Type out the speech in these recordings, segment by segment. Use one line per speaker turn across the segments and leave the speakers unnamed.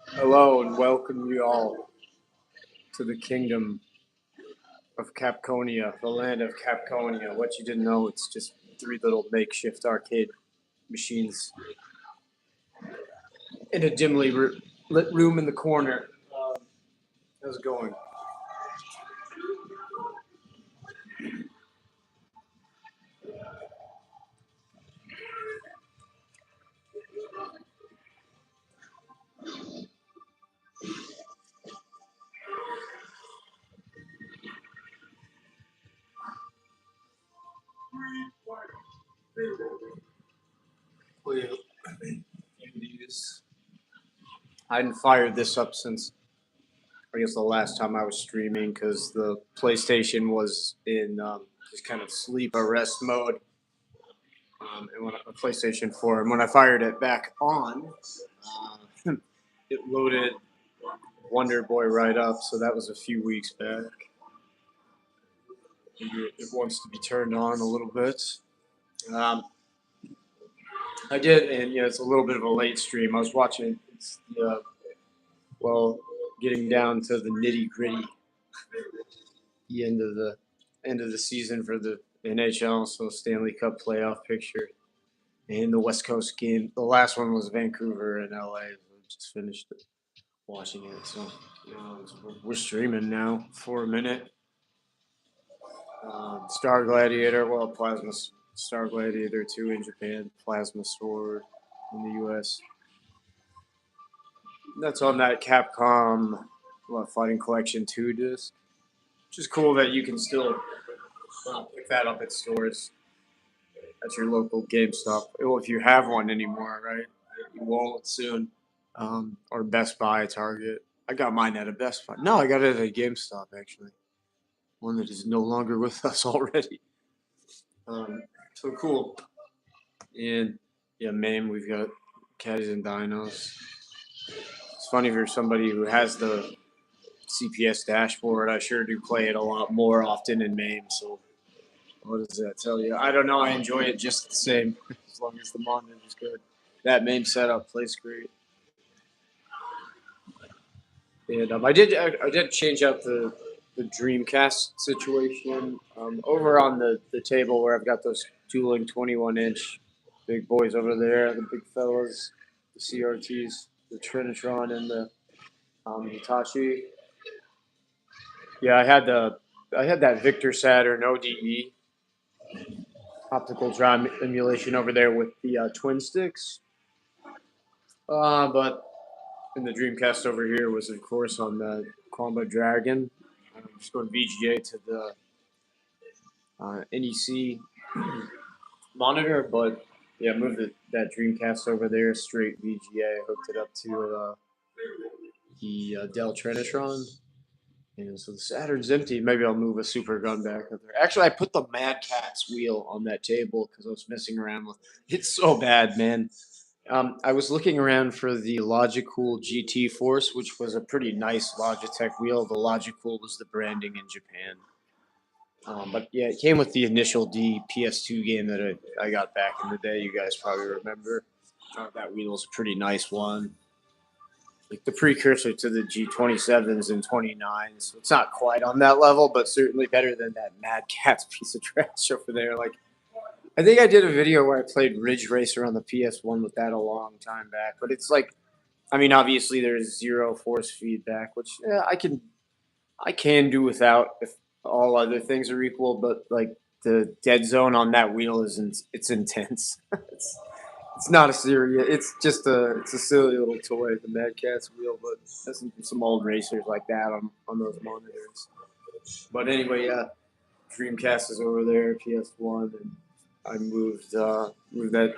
Hello and welcome you all to the kingdom of Capconia, the land of Capconia. What you didn't know, it's just three little makeshift arcade machines in a dimly lit room in the corner. How's it going? I hadn't fired this up since I guess the last time I was streaming because the PlayStation was in just kind of sleep arrest mode. And when PlayStation 4, and when I fired it back on, it loaded Wonder Boy right up. So that was a few weeks back. It wants to be turned on a little bit. Um, I did, and it's a little bit of a late stream. I was watching. It's well, getting down to the nitty gritty, the end of the season for the NHL, so Stanley Cup playoff picture, and the West Coast game. The last one was Vancouver and LA. So just finished watching it, so we're streaming now for a minute. Star Gladiator, well, Plasma Star Gladiator 2 in Japan, Plasma Sword in the US. That's on that Capcom Fighting Collection 2 disc. Which is cool that you can still pick that up at stores at your local GameStop. Well, if you have one anymore, right? You won't soon. Or Best Buy, Target. I got mine at a Best Buy. No, I got it at a GameStop, actually. One that is no longer with us already. So cool. And yeah, MAME, we've got Caddies and Dinos. It's funny for somebody who has the CPS dashboard. I sure do play it a lot more often in MAME. So what does that tell you? I don't know. I enjoy it just the same as long as the monitor is good. That MAME setup plays great. And I did change out the Dreamcast situation over on the table where I've got those dueling 21-inch big boys over there, the big fellas, the CRTs, the Trinitron, and the Hitachi. Yeah, I had that Victor Saturn ODE optical drive emulation over there with the twin sticks. But in the Dreamcast over here was of course on the Combo Dragon. I'm just going VGA to the NEC monitor, but yeah, moved that Dreamcast over there straight VGA. Hooked it up to the Dell Trinitron. And so the Saturn's empty. Maybe I'll move a Super Gun back up there. Actually, I put the Mad Catz wheel on that table because I was messing around with it. It's so bad, man. I was looking around for the Logicool GT Force, which was a pretty nice Logitech wheel. The Logicool was the branding in Japan. But yeah, it came with the initial D PS2 game that I got back in the day. You guys probably remember. That wheel's a pretty nice one. Like the precursor to the G27s and 29s. So it's not quite on that level, but certainly better than that Mad Catz piece of trash over there. Like, I think I did a video where I played Ridge Racer on the PS1 with that a long time back. But it's like, I mean, obviously there's zero force feedback, which I can do without if all other things are equal. But like the dead zone on that wheel it's intense. It's not a serious. It's just a silly little toy, the Mad Catz wheel. But there's some old racers like that on those monitors. But anyway, yeah, Dreamcast is over there, PS1, and I moved that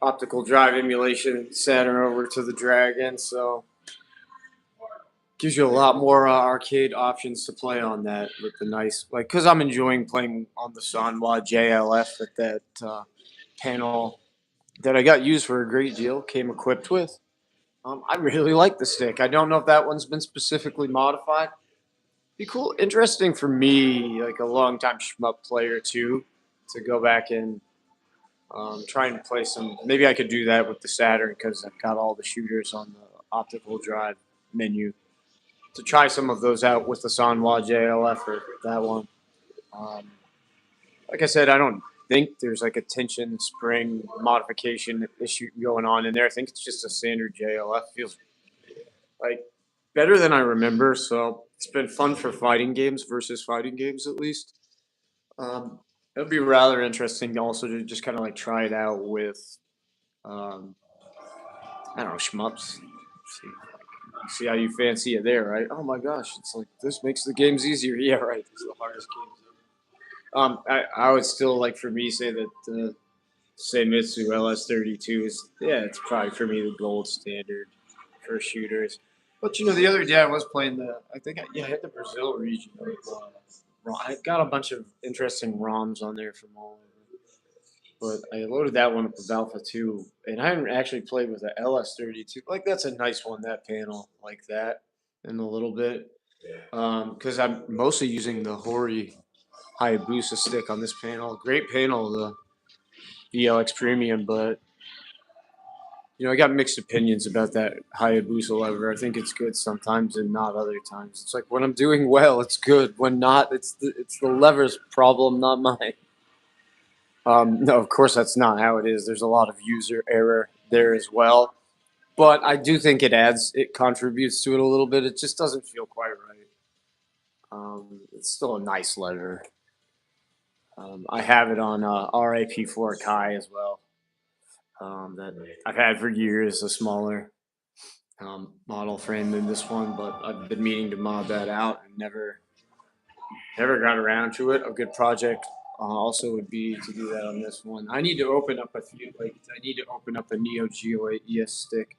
optical drive emulation Saturn over to the Dragon, so gives you a lot more arcade options to play on that with the nice, like, because I'm enjoying playing on the Sanwa JLF at that panel that I got used for a great deal, came equipped with. I really like the stick. I don't know if that one's been specifically modified, Be cool, interesting for me, like a longtime shmup player too, to go back and try and play some. Maybe I could do that with the Saturn because I've got all the shooters on the optical drive menu. To try some of those out with the Sanwa JLF or that one. Um, like I said, I don't think there's like a tension spring modification issue going on in there. I think it's just a standard JLF. Feels like better than I remember. So it's been fun for fighting games versus fighting games at least. It'll be rather interesting also to just kind of like try it out with um, I don't know shmups. See how you fancy it there, right? Oh my gosh, it's like this makes the games easier. Yeah, right. These are the hardest games ever. I would still like for me say that Seimitsu LS32 is it's probably for me the gold standard for shooters. But the other day I was playing I hit the Brazil region. I got a bunch of interesting ROMs on there from all over. But I loaded that one up with Alpha 2, and I haven't actually played with the LS32. Like, that's a nice one, that panel, like that, in a little bit. Because I'm mostly using the Hori Hayabusa stick on this panel. Great panel, the VLX Premium, but I got mixed opinions about that Hayabusa lever. I think it's good sometimes and not other times. It's like when I'm doing well, it's good. When not, it's the lever's problem, not mine. No, of course that's not how it is. There's a lot of user error there as well, but I do think it contributes to it a little bit. It just doesn't feel quite right. It's still a nice lever. I have it on RAP4 Kai as well. That I've had for years, a smaller model frame than this one, but I've been meaning to mod that out and never got around to it. A good project also would be to do that on this one. I need to open up a few. Like I need to open up a Neo Geo 8 ES stick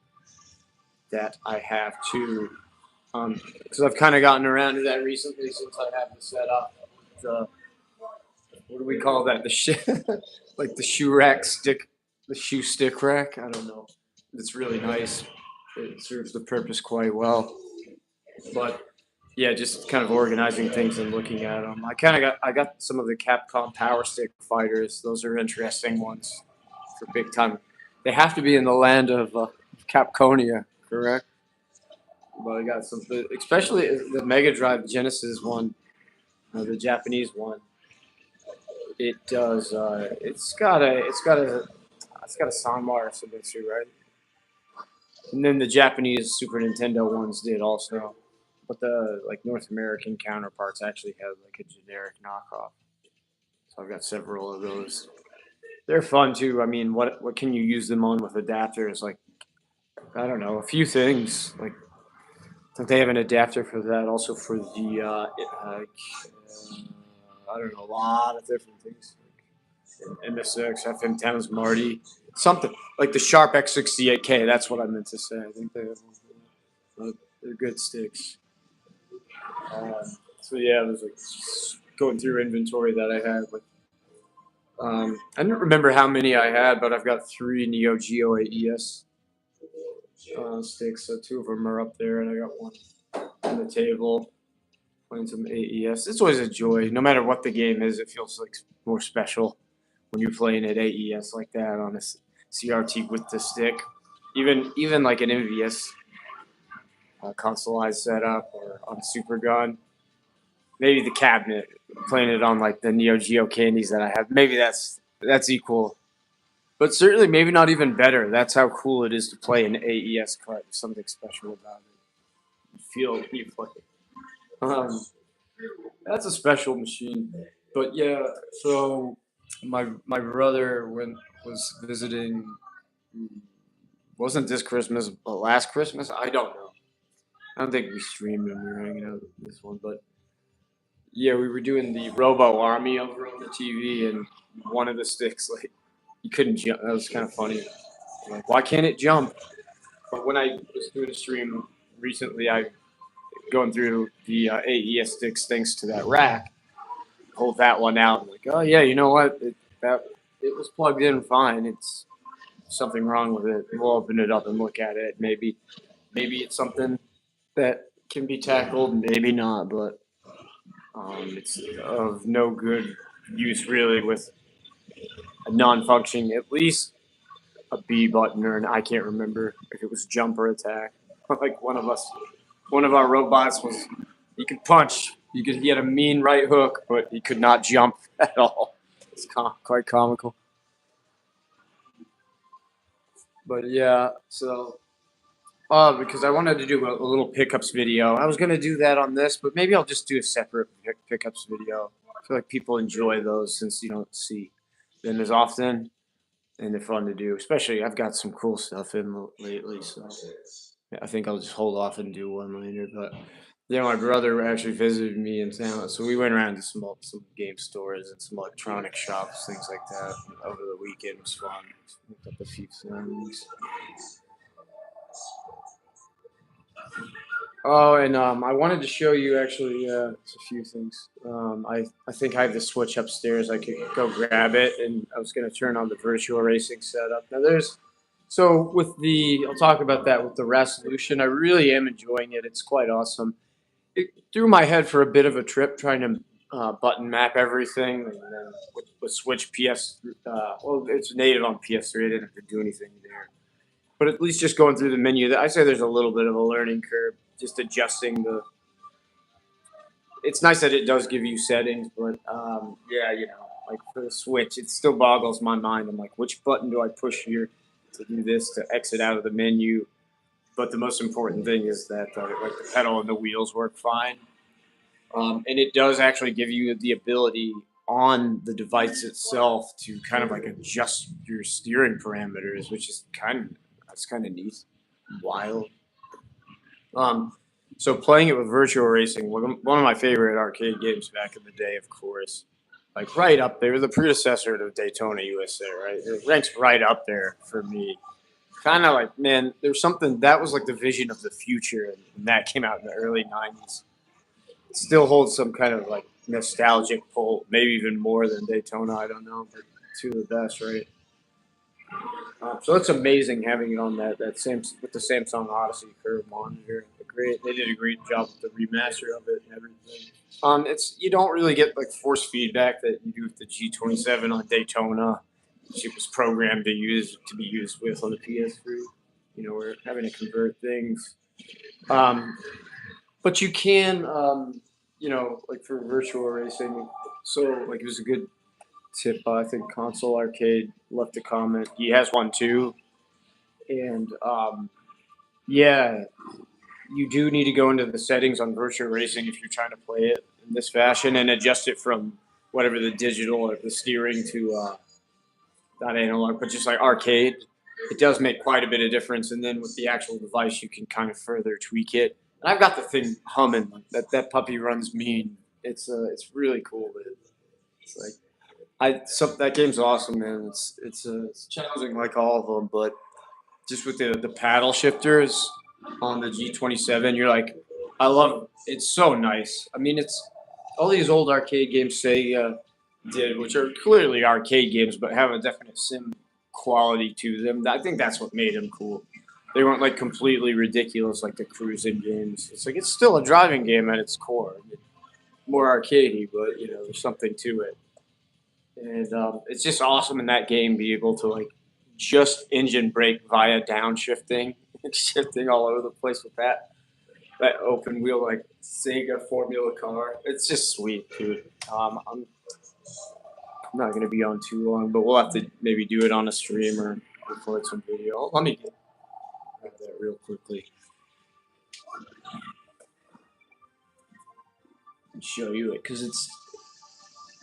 that I have too, because I've kind of gotten around to that recently since I have the setup. The what do we call that? The like the shoe rack stick, the shoe stick rack. I don't know. It's really nice. It serves the purpose quite well. But yeah, just kind of organizing things and looking at them. I got some of the Capcom Power Stick fighters. Those are interesting ones for big time. They have to be in the land of Capconia, correct? But I got some, especially the Mega Drive Genesis one, the Japanese one. It does. It's got a Sanwa Subitsu, right? And then the Japanese Super Nintendo ones did also, but the like North American counterparts actually have like a generic knockoff. So I've got several of those. They're fun too. I mean, what can you use them on with adapters? Like I don't know, a few things. Like don't they have an adapter for that? Also for the I don't know, a lot of different things. MSX, FM10s, Marty, something like the Sharp X68K. That's what I meant to say. I think they have. They're good sticks. Um, so yeah, I was like going through inventory that I had. I don't remember how many I had, but I've got 3 Neo Geo AES sticks. So 2 of them are up there, and I got one on the table playing some AES. It's always a joy, no matter what the game is. It feels like more special when you're playing at AES like that on a CRT with the stick. Even like an MVS consoleized setup or on Super Gun. Maybe the cabinet, playing it on like the Neo Geo candies that I have. Maybe that's equal, but certainly maybe not even better. That's how cool it is to play an AES card. There's something special about it. You play. Um, that's a special machine. But yeah, so my brother when was visiting, wasn't this Christmas, but last Christmas. I don't know. I don't think we streamed when we were hanging out this one, but yeah, we were doing the Robo Army over on the TV, and one of the sticks, like, you couldn't jump. That was kind of funny. Like, why can't it jump? But when I was doing a stream recently, I going through the AES sticks thanks to that rack, pulled that one out. And like, oh yeah, you know what? It was plugged in fine. It's something wrong with it. We'll open it up and look at it. Maybe it's something that can be tackled. Maybe not, but It's of no good use really with a non-functioning, at least a B button or an I can't remember if it was jump or attack. Like one of our robots was he could punch. He had a mean right hook, but he could not jump at all. It's quite comical. But yeah, so because I wanted to do a little pickups video. I was gonna do that on this, but maybe I'll just do a separate pickups video. I feel like people enjoy those since you don't see them as often, and they're fun to do. Especially I've got some cool stuff in lately, so yeah, I think I'll just hold off and do one later. But yeah, my brother actually visited me in town, so we went around to some game stores and some electronic shops, things like that. Over the weekend it was fun. Picked up a few things. Oh, and I wanted to show you actually a few things. I think I have the Switch upstairs. I could go grab it, and I was going to turn on the virtual racing setup. Now there's so with the I'll talk about that with the resolution. I really am enjoying it. It's quite awesome. It threw my head for a bit of a trip trying to button map everything, and then with Switch PS. Well, it's native on PS3. I didn't have to do anything there, but at least just going through the menu, I say there's a little bit of a learning curve, just adjusting the. It's nice that it does give you settings, but yeah, like for the Switch, it still boggles my mind. I'm like, which button do I push here to do this to exit out of the menu? But the most important thing is that like the pedal and the wheels work fine, and it does actually give you the ability on the device itself to kind of like adjust your steering parameters, which is that's kind of neat, wild. Um, so playing it with virtual racing, one of my favorite arcade games back in the day, of course, like right up there, the predecessor to Daytona USA, right? It ranks right up there for me. Kind of like, man, there's something that was like the vision of the future, and that came out in the early '90s. It still holds some kind of like nostalgic pull, maybe even more than Daytona. I don't know, but two of the best, right? So it's amazing having it on that same with the Samsung Odyssey curved monitor. They did a great job with the remaster of it and everything. It's you don't really get like force feedback that you do with the G27 on Daytona, which it was programmed to be used with on the PS3. We're having to convert things, um, but you can, like for virtual racing. So like it was a good tip. I think Console Arcade left a comment. He has one too, and yeah, you do need to go into the settings on virtual racing if you're trying to play it in this fashion and adjust it from whatever the digital or the steering to not analog, but just like arcade. It does make quite a bit of difference, and then with the actual device, you can kind of further tweak it. And I've got the thing humming. That puppy runs mean. It's really cool. It's like that game's awesome, man. It's challenging like all of them, but just with the paddle shifters on the G27, you're like, I love it. It's so nice. I mean, it's all these old arcade games Sega did, which are clearly arcade games, but have a definite sim quality to them. I think that's what made them cool. They weren't like completely ridiculous like the cruising games. It's like it's still a driving game at its core, more arcadey, but there's something to it. And it's just awesome in that game be able to like just engine brake via downshifting, shifting all over the place with that open wheel like Sega Formula car. It's just sweet, dude. I'm not gonna be on too long, but we'll have to maybe do it on a stream or record some video. Let me grab that real quickly and show you it because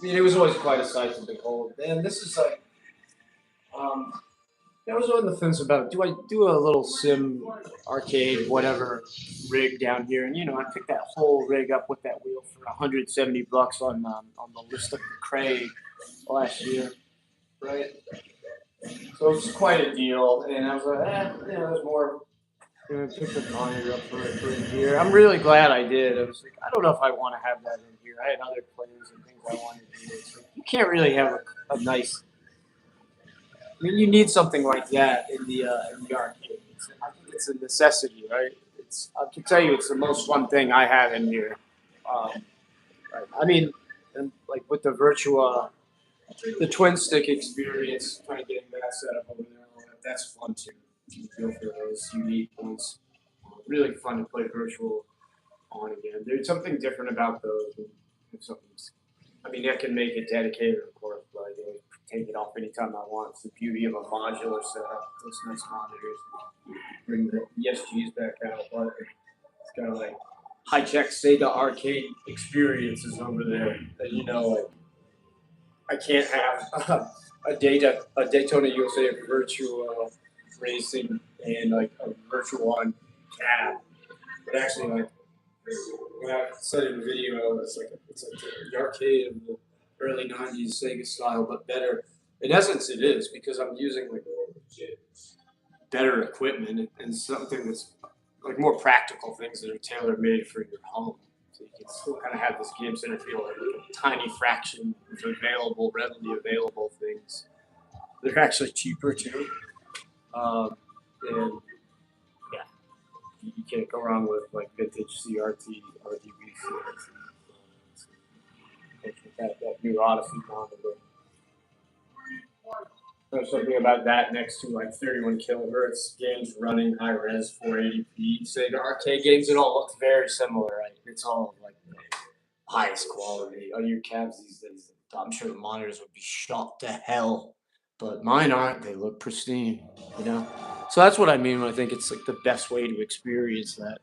I mean, it was always quite a sight to behold. And this is like, um, I was on the fence about do I do a little sim arcade whatever rig down here, and I picked that whole rig up with that wheel for $170 on the list of Craig last year, right? So it's quite a deal, and I was like, there's more. Pick the monitor up for a year. I'm really glad I did. I was like, I don't know if I want to have that in here. I had other plans and things I wanted to do. So you can't really have a nice. I mean, you need something like that in the arcade. I think it's a necessity, right? I can tell you, it's the most fun thing I have in here. Um, Right. I mean, and like with the Virtua, the twin stick experience, kind of getting that set up over there, all that, that's fun too. You feel for those unique ones. Really fun to play virtual on again. There's something different about those. And something's, I mean, I can make it dedicated, of course, but I can take it off anytime I want. It's the beauty of a modular setup. Those nice monitors bring the ESGs back out, but it's kind of like high tech Sega arcade experiences over there. That like I can't have a Daytona USA virtual racing and like a virtual on cab. But actually, like when I said in the video, it's like the arcade of the early '90s Sega style, but better. In essence, it is because I'm using like better equipment and something that's like more practical things that are tailor made for your home. So you can still kind of have this game center feel like a tiny fraction of available, readily available things. They're actually cheaper too. Um, and yeah, you can't go wrong with like vintage CRT, RGB CRT. With that new Odyssey monitor. There's something about that next to like 31 kilohertz games running high res 480p Sega arcade games. It all looks very similar, right? It's all like the highest quality. On your cabs these days, I'm sure the monitors would be shot to hell, but mine aren't. They look pristine, you know. So that's what I mean when I think it's like the best way to experience that.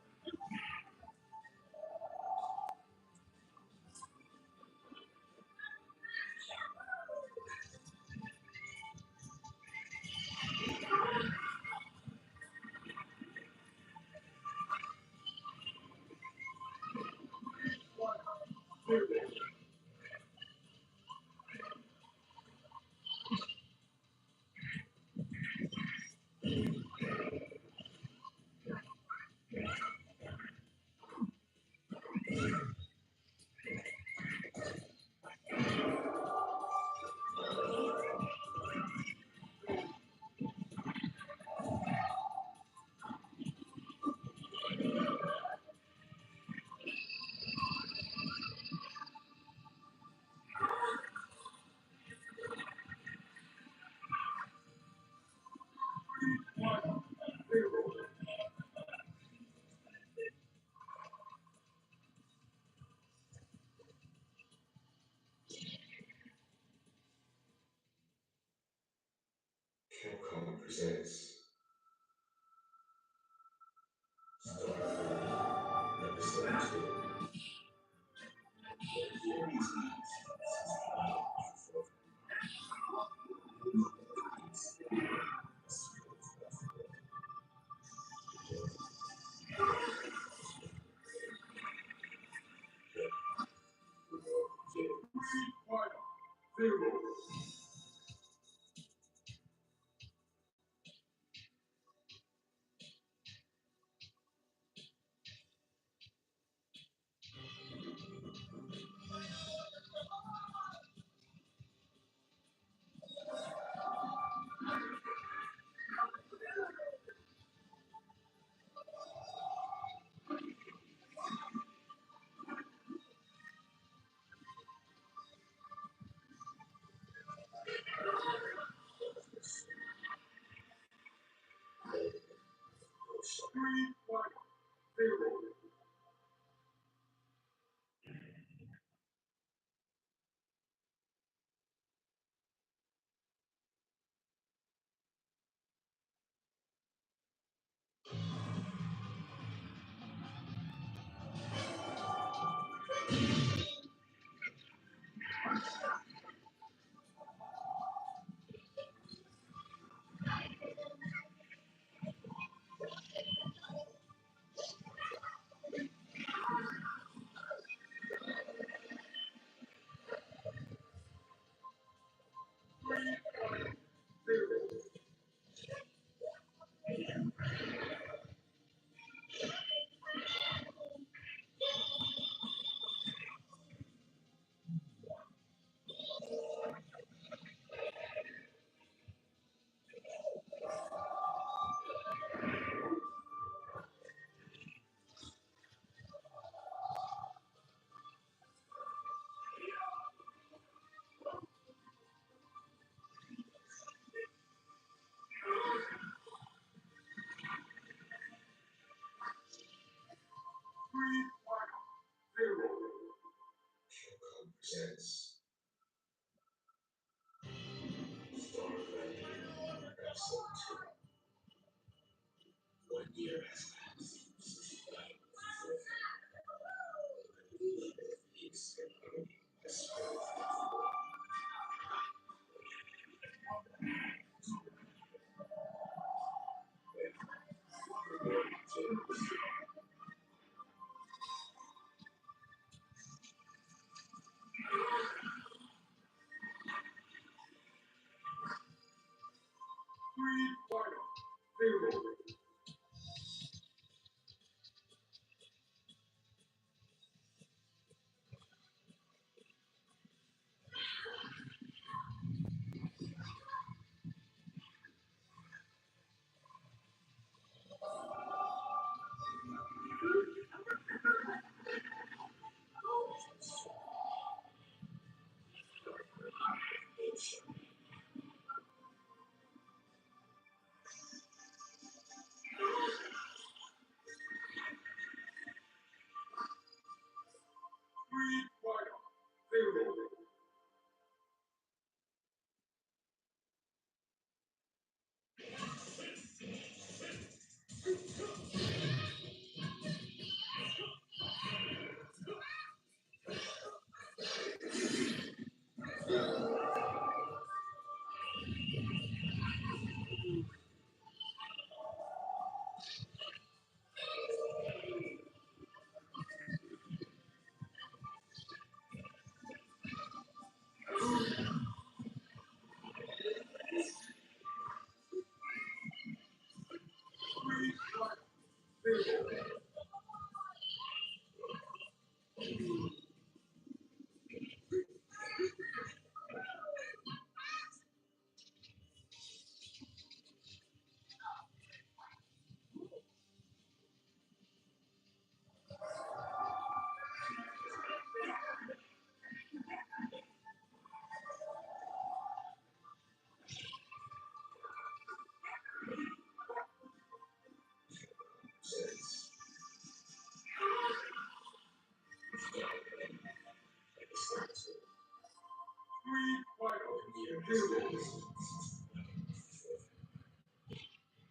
Capcom presents Starfield Episode 2. presents Starlight Episode 2. 1 year has passed since the battle of Florida.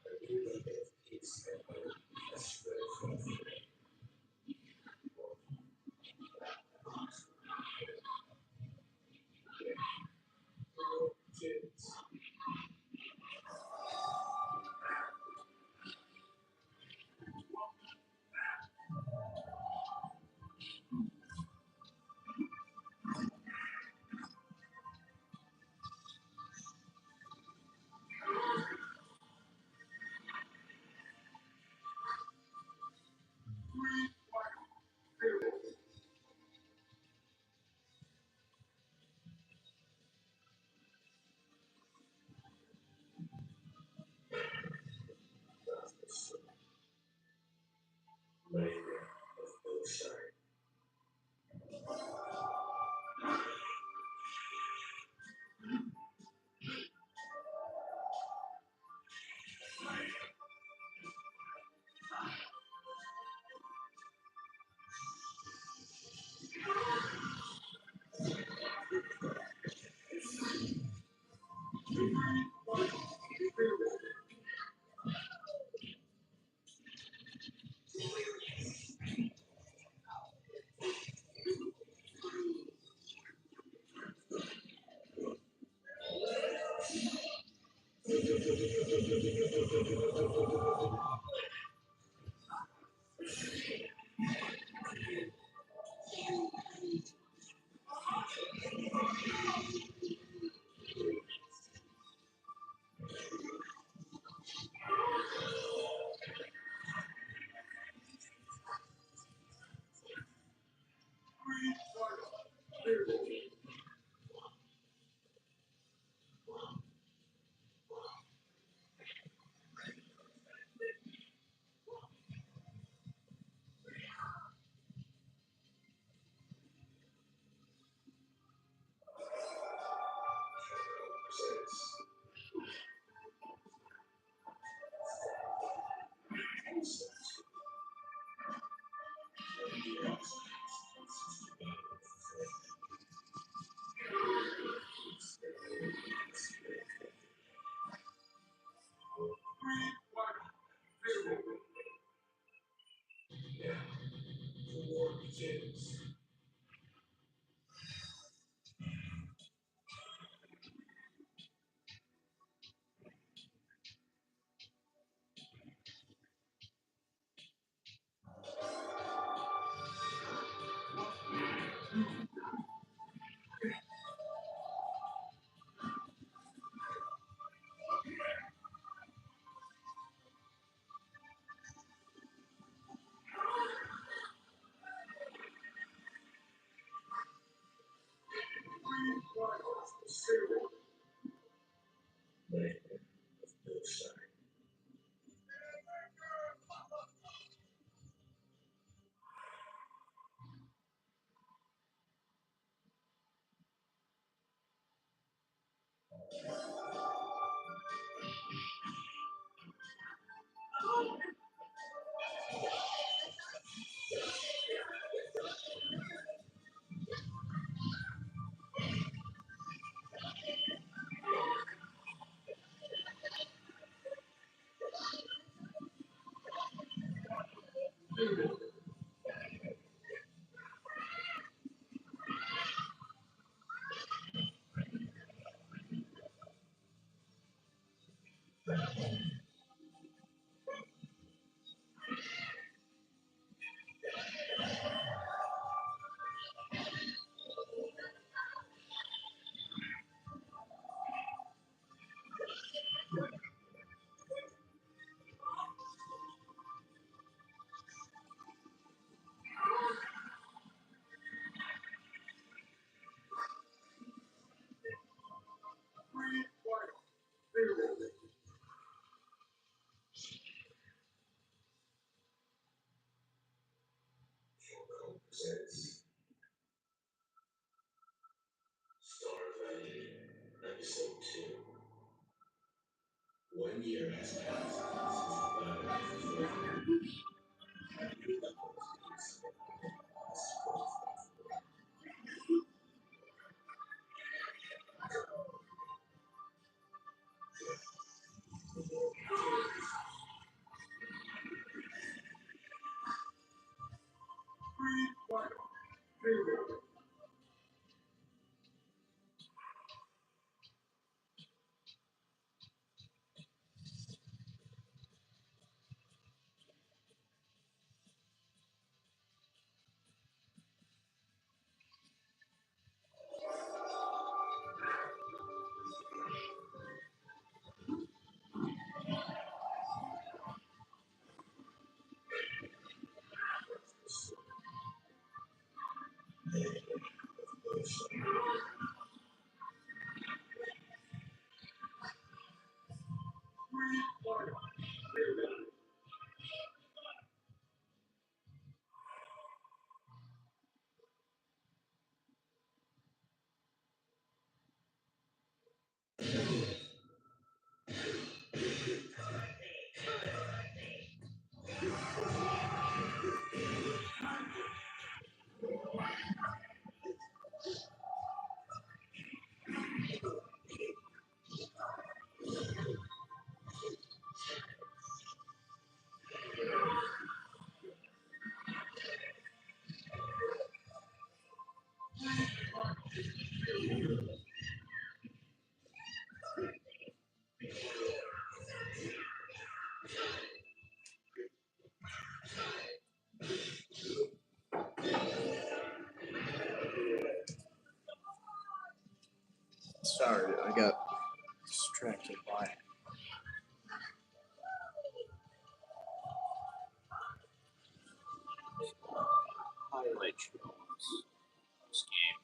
The new level of peace and harmony has spread through the world. Nightmare of both sides. Presents Starfighting Episode 2. 1 year has passed since the battle of the Fourth.
Sorry, I got distracted by highlight shows. This game.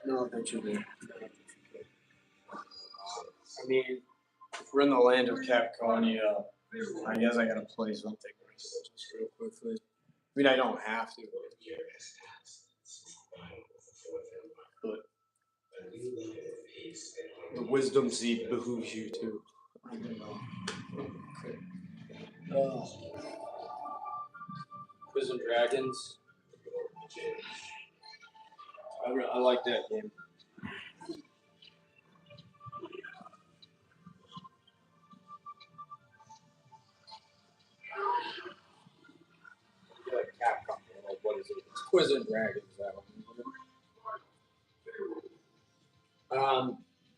No, I bet you do. I mean, if we're in the land of Capconia, I guess I gotta play something just real quickly. I mean, I don't have to, but the wisdom seed behooves you to. I don't know. Okay. Quiz and Dragons. I like that game. Like Capcom, like what is it? It's Quiz and Dragons. That one.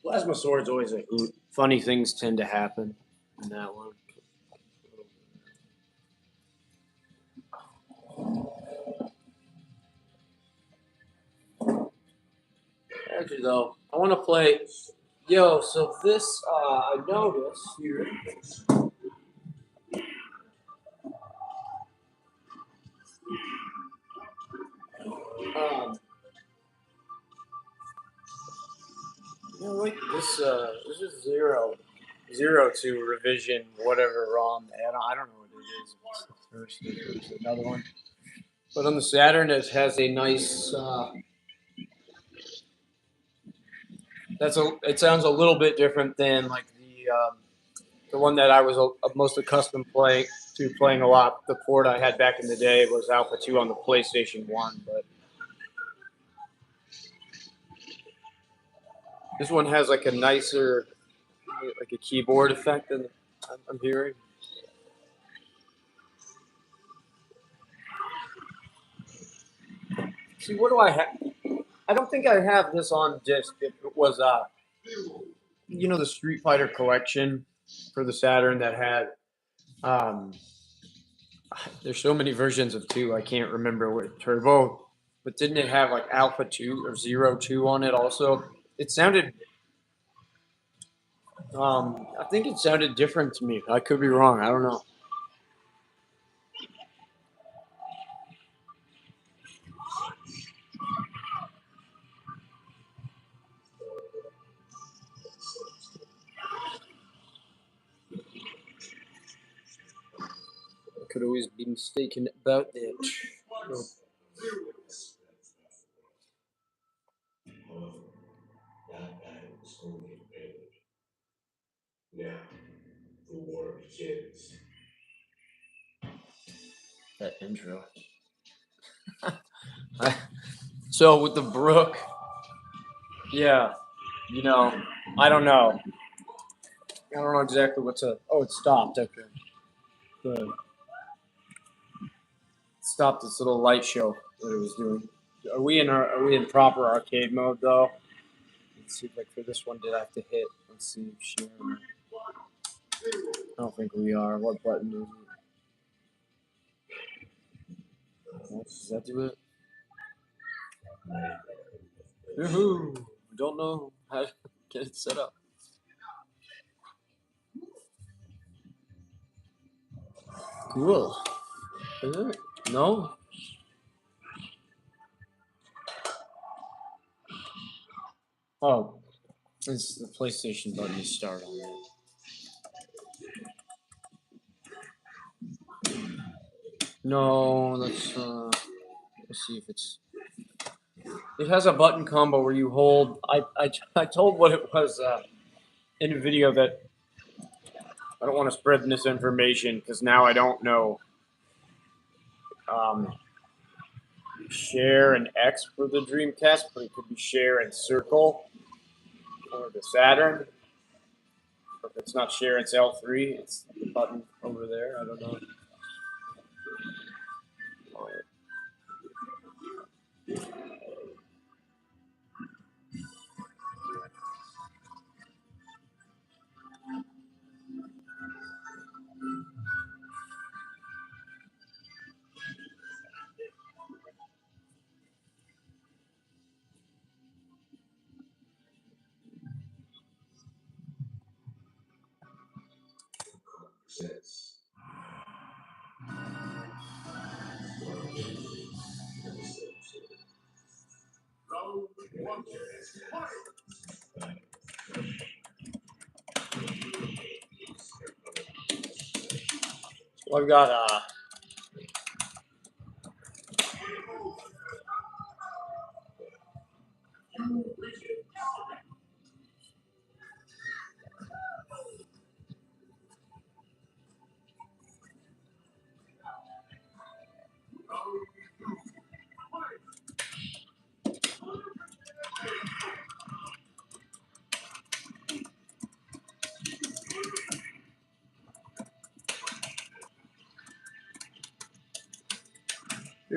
Plasma Sword's always a hoot. Funny things tend to happen in that one. Actually, though, I want to play. Yo, so this I noticed here. Um, like this is zero to revision whatever ROM. I don't know what it is. First, another one. But on the Saturn, it has a nice. It sounds a little bit different than like the one that I was most accustomed playing a lot. The port I had back in the day was Alpha 2 on the PlayStation 1, but this one has like a nicer, like a keyboard effect than I'm hearing. See, what do I have? I don't think I have this on disc. It was, the Street Fighter collection for the Saturn that had. Um, there's so many versions of 2, I can't remember what Turbo, but didn't it have like Alpha 2 or Zero 2 on it also? It sounded. I think it sounded different to me. I could be wrong. I don't know. I could always be mistaken about that.
However, that battle was only a prelude. Now, the war begins.
That intro. So with the Brook, yeah, you know, I don't know. I don't know exactly what to. Oh, it stopped. Okay, good. Stopped this little light show that it was doing. Are we in proper arcade mode though? Let's see. Like for this one, did I have to hit? Let's see. Share. I don't think we are. What button is it? Does that do it? Woohoo! Don't know how to get it set up. Cool. Is it? No? Oh, it's the PlayStation button to start on that. No, let's see if it's. It has a button combo where you hold. I told what it was in a video that I don't want to spread misinformation because now I don't know. Um, Share and X for the Dreamcast, but it could be share and circle for the Saturn. If it's not share, it's L3. It's the button over there. I don't know.
Presents.
So I've got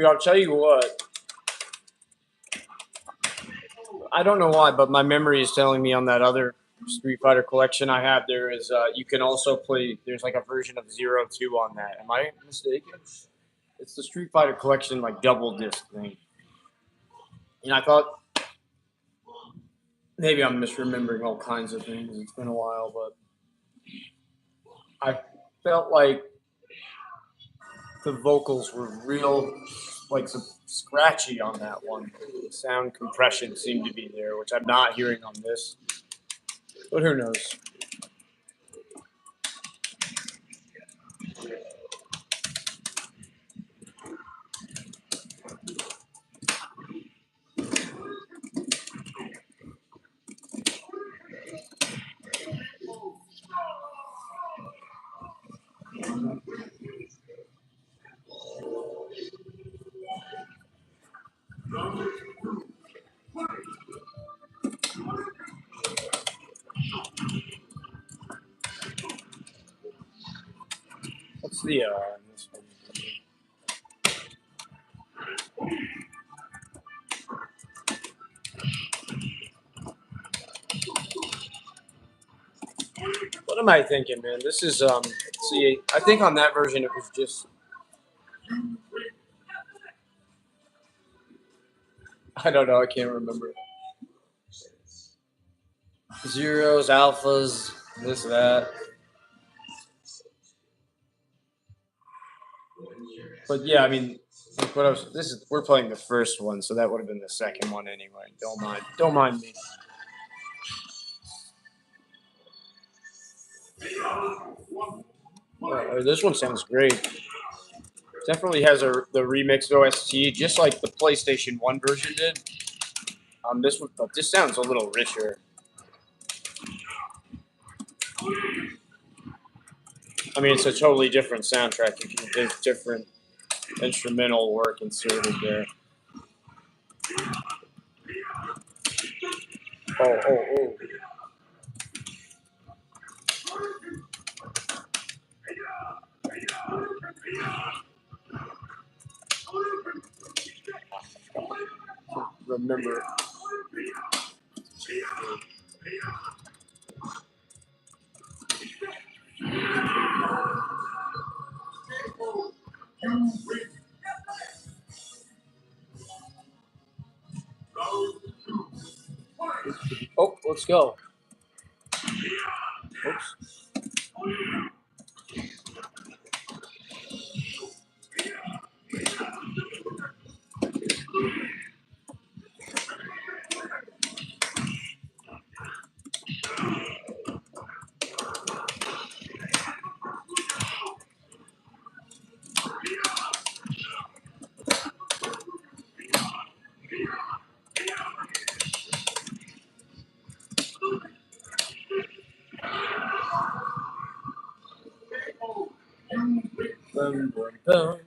Dude, I'll tell you what. I don't know why, but my memory is telling me on that other Street Fighter collection I have, there is you can also play. There's like a version of Zero 2 on that. Am I mistaken? It's the Street Fighter collection like double disc thing. And I thought maybe I'm misremembering all kinds of things. It's been a while, but I felt like the vocals were real like some scratchy on that one. The sound compression seemed to be there, which I'm not hearing on this. But who knows? What's the this one? What am I thinking, man? This is see, I think on that version it was just I don't know, I can't remember. Zeros, alphas, this, that. But yeah, I mean, like what I was, this is we're playing the first one, so that would have been the second one anyway. Don't mind me. This one sounds great. Definitely has the remixed OST, just like the PlayStation One version did. This one, but this sounds a little richer. I mean, it's a totally different soundtrack. There's different instrumental work inserted there. Oh. Remember. Oh, let's go. Oops. Boom, boom, boom.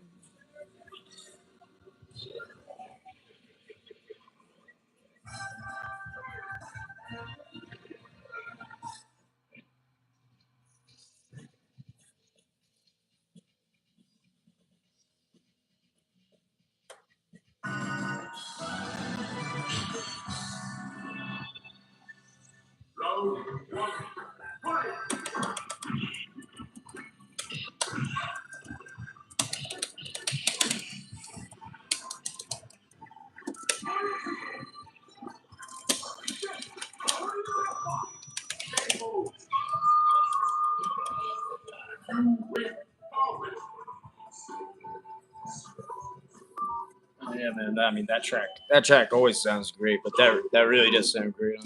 Yeah, man. I mean, that track always sounds great, but that really does sound great.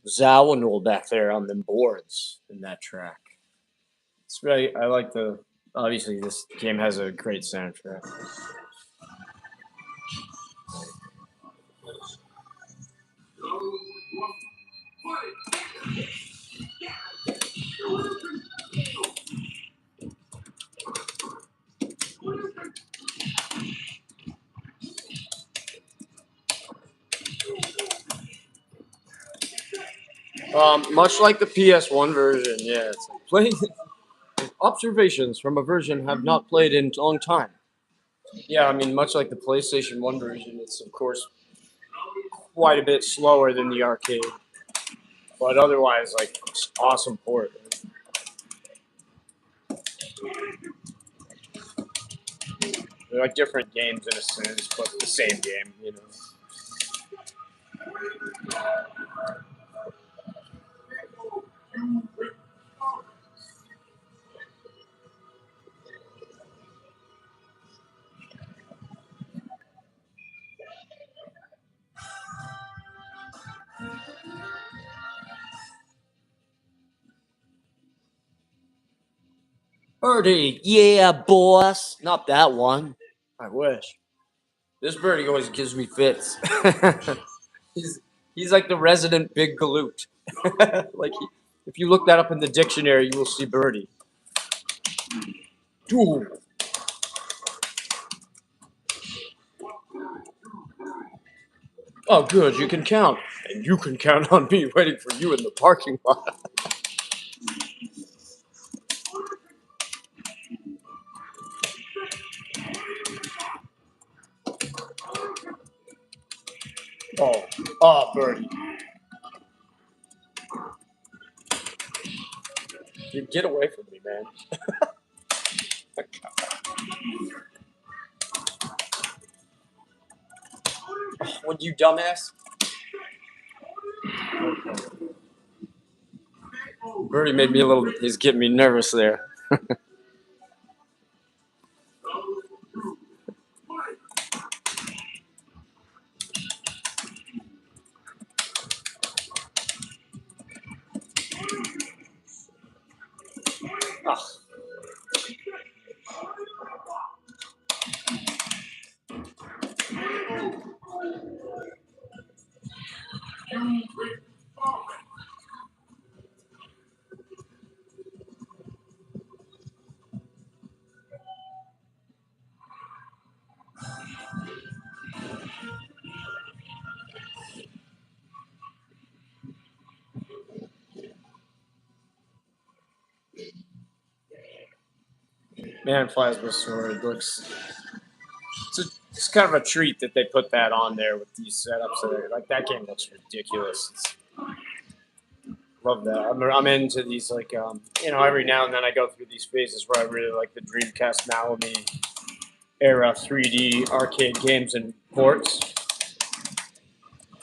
Zawinul back there on them boards in that track. It's really, I like the. Obviously, this game has a great soundtrack. Much like the PS1 version, yeah. It's like playing observations from a version have not played in a long time. Yeah, I mean, much like the PlayStation 1 version, it's of course quite a bit slower than the arcade, but otherwise, like, it's awesome port. They're like different games in a sense, but the same game, you know. Birdie, yeah, boss. Not that one. I wish. This birdie always gives me fits. he's he's like the resident big galoot. like if you look that up in the dictionary, you will see birdie. Ooh. Oh, good. You can count, and you can count on me waiting for you in the parking lot. Oh, oh, birdie. You get away from me, man. Would you dumbass? Birdie made me a little. He's getting me nervous there. Ah. Man, Plasma Sword looks. It's kind of a treat that they put that on there with these setups. Like that game looks ridiculous. Love that. I'm into these like every now and then I go through these phases where I really like the Dreamcast Malamy era 3D arcade games and ports,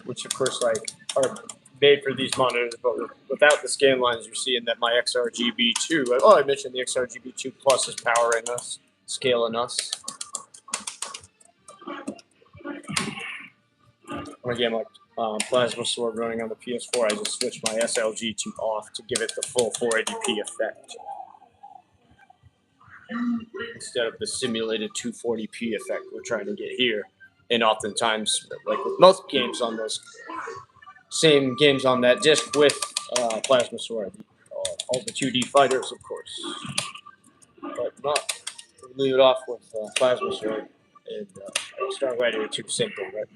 which of course like are made for these monitors, but without the scan lines you're seeing that my XRGB2. Oh, I mentioned the XRGB2 Plus is powering us, scaling us. On a game like Plasma Sword running on the PS4, I just switched my SLG to off to give it the full 480p effect instead of the simulated 240p effect we're trying to get here. And oftentimes, like with most games on those same games on that disc with Plasma Sword, all the 2D fighters, of course, but not. We'll leave it off with Plasma Sword and Star Gladiator 2 simple, right?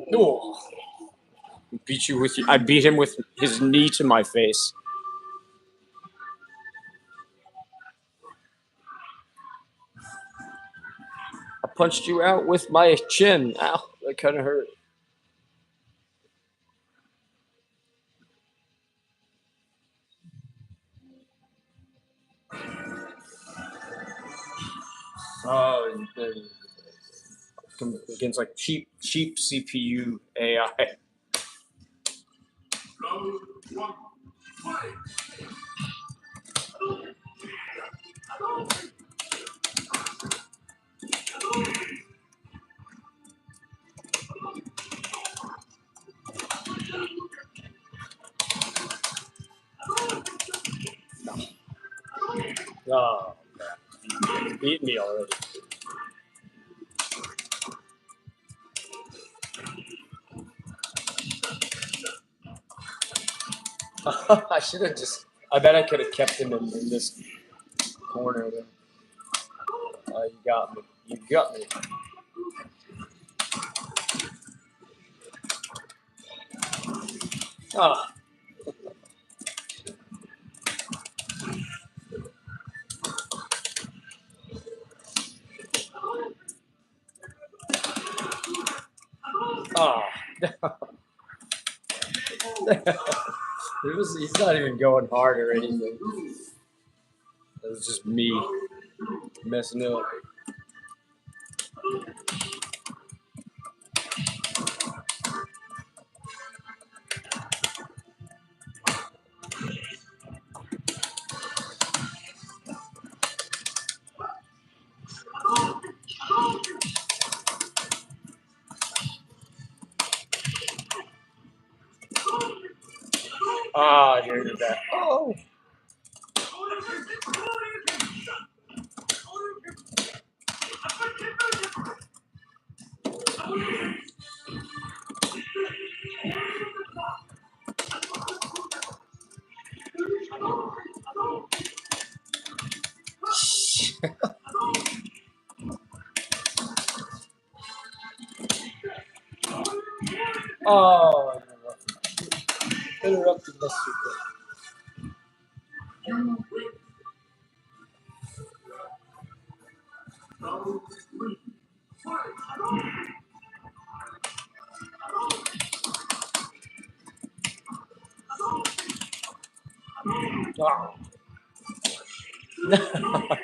No. Beat you with. I beat him with his knee to my face. I punched you out with my chin. Ow, that kind of hurt. Oh, against like cheap CPU AI. Oh, crap. Beat me already. I should have just. I bet I could have kept him in this corner there. You got me. You got me. Ah. Ah. He's not even going hard or anything. It was just me messing it up. Ah, you're back. Oh. Oh, interrupted my super. Oh.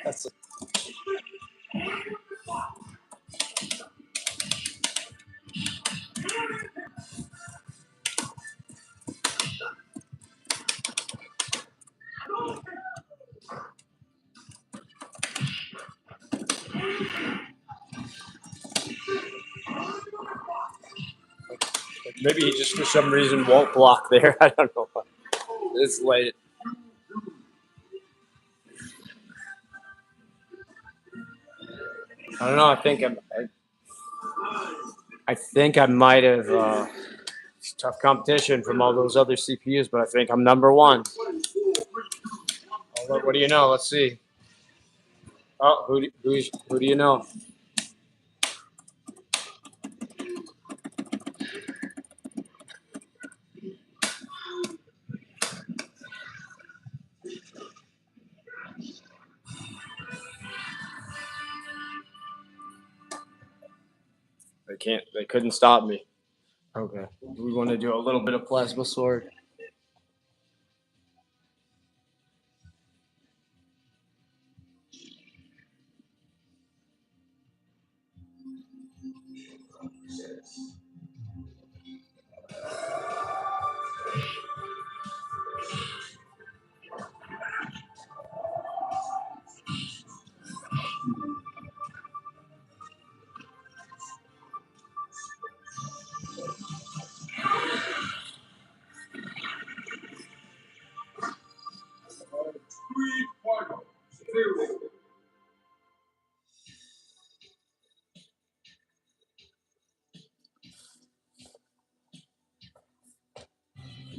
That's maybe he just for some reason won't block there. I don't know. It's late. I don't know. I think I might have. It's tough competition from all those other CPUs, but I think I'm number one. What do you know? Let's see. Oh, who do you know? They couldn't stop me. Okay. We want to do a little bit of plasma sword.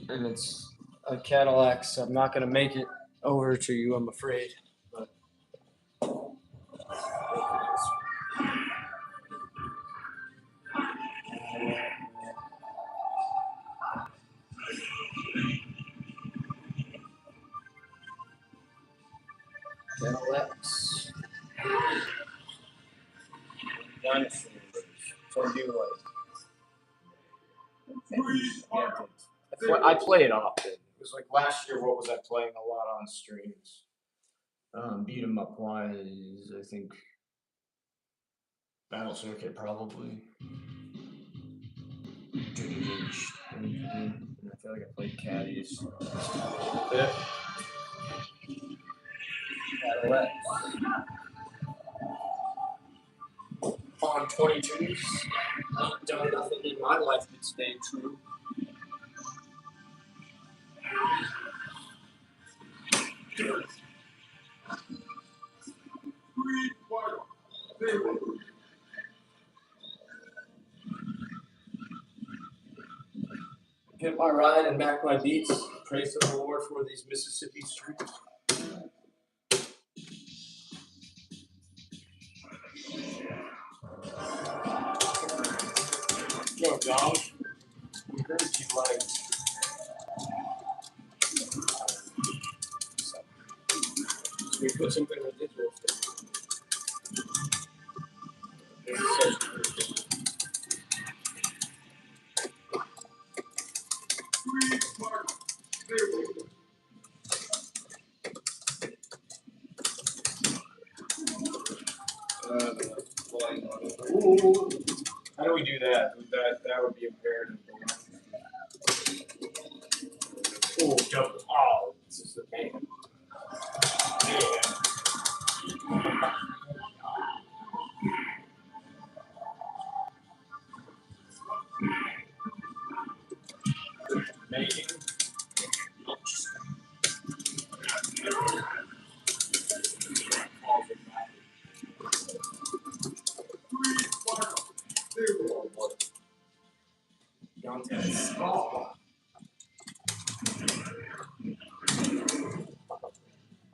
And it's a Cadillac, so I'm not going to make it over to you, I'm afraid. But Cadillacs. Dinosaurs. So do you I play it often. It was like last year. What was I playing a lot on streams? Beat 'em up wise. I think Battle Circuit probably. And I feel like I played Caddies. Cadillac. On 22s. I've done nothing in my life but stay true. Get my ride and back my beats. Praise the Lord for these Mississippi streets. Yo, Dom, we heard you like. We put something ridiculous in. Ooh. How do we do that? That would be imperative. Oh, double. Oh, this is the game. Yeah. Making.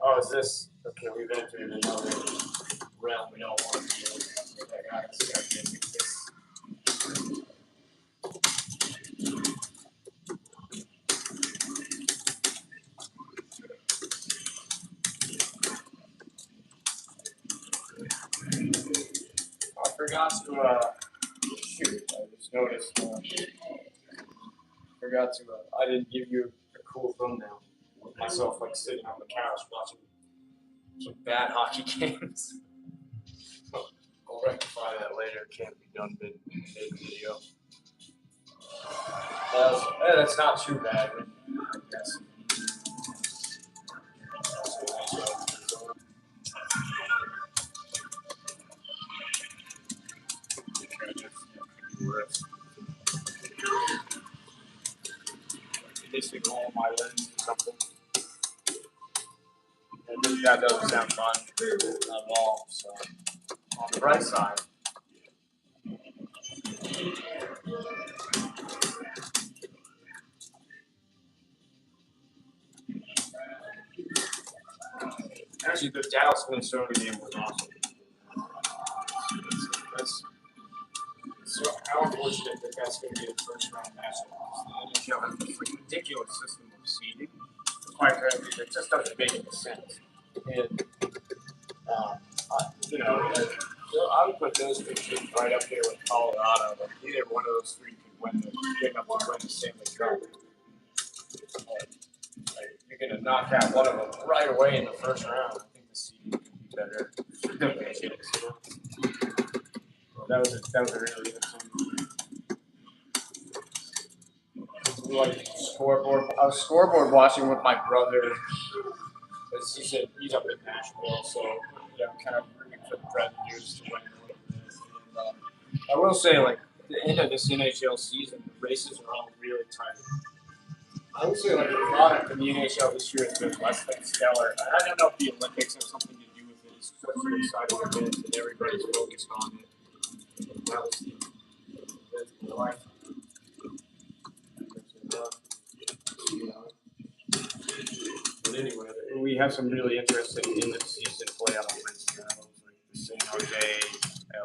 Oh, is this okay? We've entered another realm we don't want to be in. I gotta start getting this. I forgot to shoot. I just noticed. Forgot to. I didn't give you a cool thumbnail with myself like sitting on the couch watching some bad hockey games. I'll rectify that later. Can't be done mid video. That's not too bad, I guess. Missing all my lens or something. And that doesn't sound fun at all. So on the right side. Actually, the Dallas Minnesota game was awesome. So how unfortunate that that's going to be the first round matchup. The NHL has this like, ridiculous system of seeding. Quite frankly, it just doesn't make any sense. And I would put those two teams right up there with Colorado. Like either one of those three could win get up to win the Stanley Cup. You're going to knock out one of them right away in the first round. I think the seeding could be better. That was a really good one. Like scoreboard. I was scoreboard watching with my brother. He's up in Nashville, so kind of rooting for the Predators to win a little bit. And, I will say, like the end of this NHL season, the races are all really tight. I would say, like the product in the NHL this year has been less than stellar. I don't know if the Olympics have something to do with it. It's such an exciting event, and everybody's focused on it. That was the life. But anyway, we have some really interesting end of season playoff races now, like the San Jose,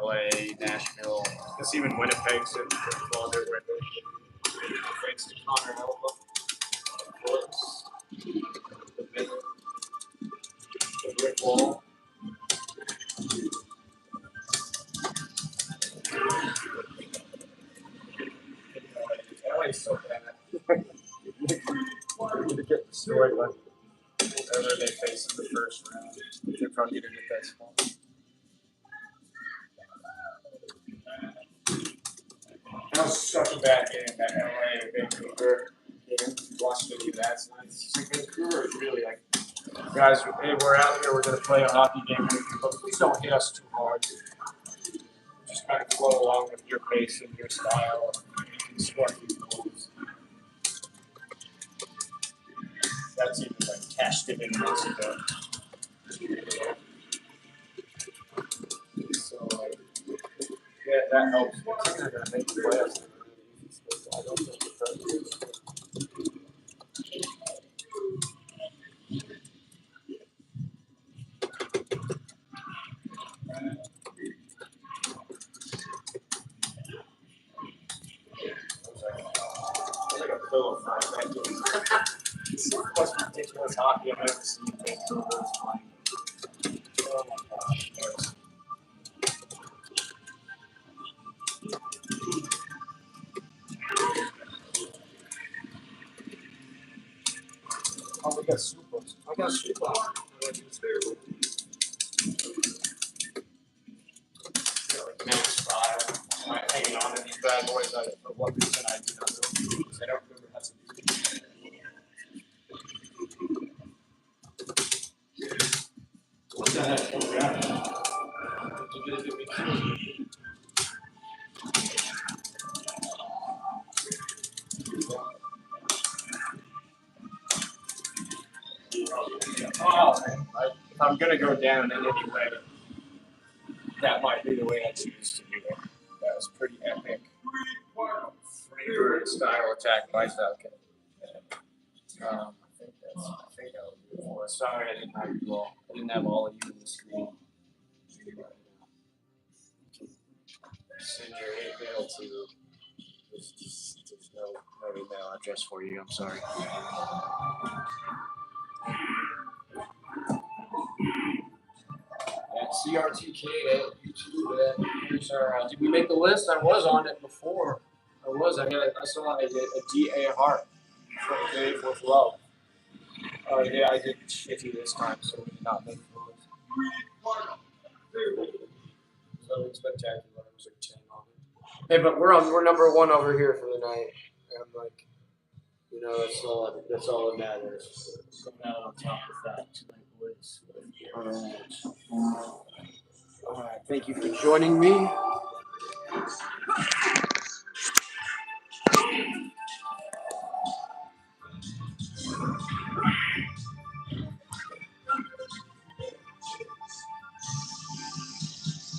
LA, Nashville. I guess even Winnipeg's in the other window. Thanks to Connor Helpa. Of course. The Rick Wall. LA's so bad. To get destroyed by whoever they face in the first round. They're probably going to get that spot. That was such a bad game, that LA Vancouver game. Watched any of that tonight. Vancouver is really like, guys, hey, we're out here, we're going to play a hockey game, but please don't hit us too hard. Just kind of flow along with your pace and your style, and you can score these goals. That's even like cashed it in months ago. So, yeah, that helps. They're going to make the playoffs. I don't think it's pillow fight. Thank you. It's the most ridiculous hockey I've ever seen. Oh my gosh. Oh, we got super. I got super. Max fire. I'm hanging on to these bad boys. For what reason I do not know. Because I don't remember how to use them. What the heck? Oh, man. If I'm going to go down in any way, that might be the way I choose to do it. That was pretty epic. Freebird style attack by Falcon. I think that would be before. Sorry, I didn't have you all. I didn't have all of you in the screen. Send your hate mail to. There's no email address for you. I'm sorry. At CRTK at YouTube. Here's our. Did we make the list? I was on it before. I saw a DA heart for Dave with love. Yeah, I did shitty this time, so we did not make the list. Something spectacular. It was like 10 on it. Hey, but we're number one over here for the night. And like, that's all that matters. Coming out on top of that tonight, boys. All right. Thank you for joining me.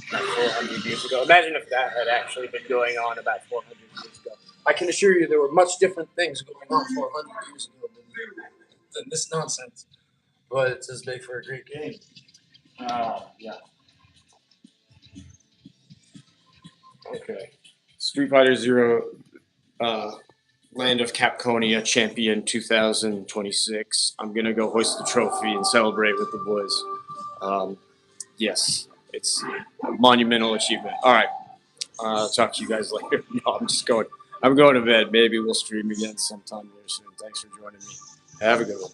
About 400 years ago. Imagine if that had actually been going on about 400 years ago. I can assure you there were much different things going on 400 years ago than this nonsense. But it's as big for a great game. Yeah. Okay. Street Fighter Zero, Land of Capconia Champion 2026. I'm gonna go hoist the trophy and celebrate with the boys. Yes, it's a monumental achievement. All right. Talk to you guys later. No, I'm going to bed. Maybe we'll stream again sometime very soon. Thanks for joining me. Have a good one.